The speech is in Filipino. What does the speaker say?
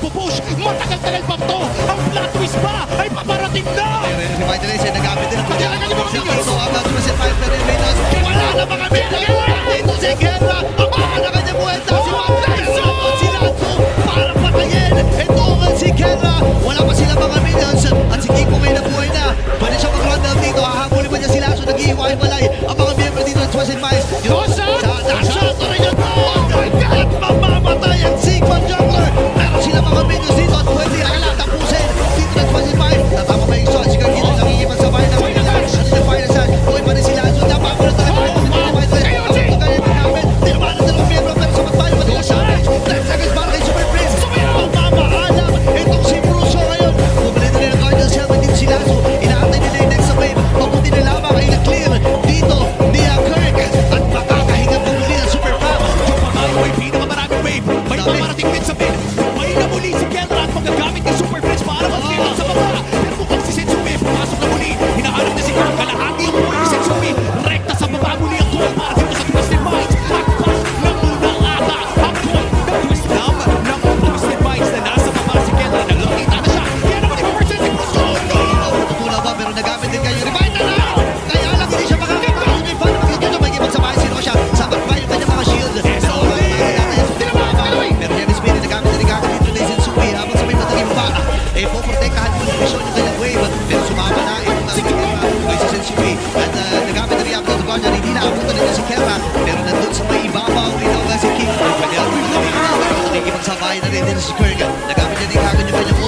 nagpupush. Matagal-tagal pa to. Ang plot twist pa ay paparating na. Revitalize, nagamit din ang Kailangan niyo mga Dito, Minions. habang Suicide Five na rin, Minos. Wala na mga Minions. Dito si Kendra. Ang baka na kanya buwenta. Si Wanda. Si Lanzo. Para patayin. Ito ang si Kendra. Wala pa sila mga Minions. At si Kiko may nabuhay na. Pwede siya mag-rundown dito. Hahabulin pa niya si Lanzo. Nag-iiwalay. Ang mga miyembro dito ng Suicide Five. Rosa! Nasa ito rin yung at mamamatay ang Sigma Juggler. Meron sila mga Minions dito. At pwede ang tapusin. Dito ng Suicide Five. Natama pa yung shot. Si Gargino nangihipan sa bahay ng Minions. Ano yung fire side? Buhay pa rin si Lanzo. Napapalo talaga. May pinakamaraming wave. May paparating din sa mid. May namuli si Kendra at magagamit ni Super Friends para mag-kill sa baba. Pero mukhang si Sensui pumasok na muli. Hinahanap niya si Kirk. Kalahati yung buhay ni Sensui. Rekta sa baba muli ang call para dito sa Twisted Minds. Hakpas ng unang ata. Ang call ng Twist Down ng Twisted Minds na nasa baba si Kendra. Naglalita na siya. Kaya naman i-reverse si Bruce. Tutulaw ba pero nagamit din kayo. Revive na lang! Kaya lang hindi siya makakapagod. May fan makikita may ibagsabahin si Rosha. Sabat ba yung kanyang mga shield? Pero yan is Spirit, nagamit na rin kakabit ni Sensui habang sa may mataging baka. Eh, poprotektahan mo yung vision yung kanyang wave. Pero sumama na itong si Sensui. At nagamit na rin ang Dr. Guardian. Hindi nakapunta nito si Kera. Pero nandun sa may ibabaw ito nga si King. Kanya ang nakikipagsabahin na rin din si Kirk. Nagamit na rin kakabit yung kanyang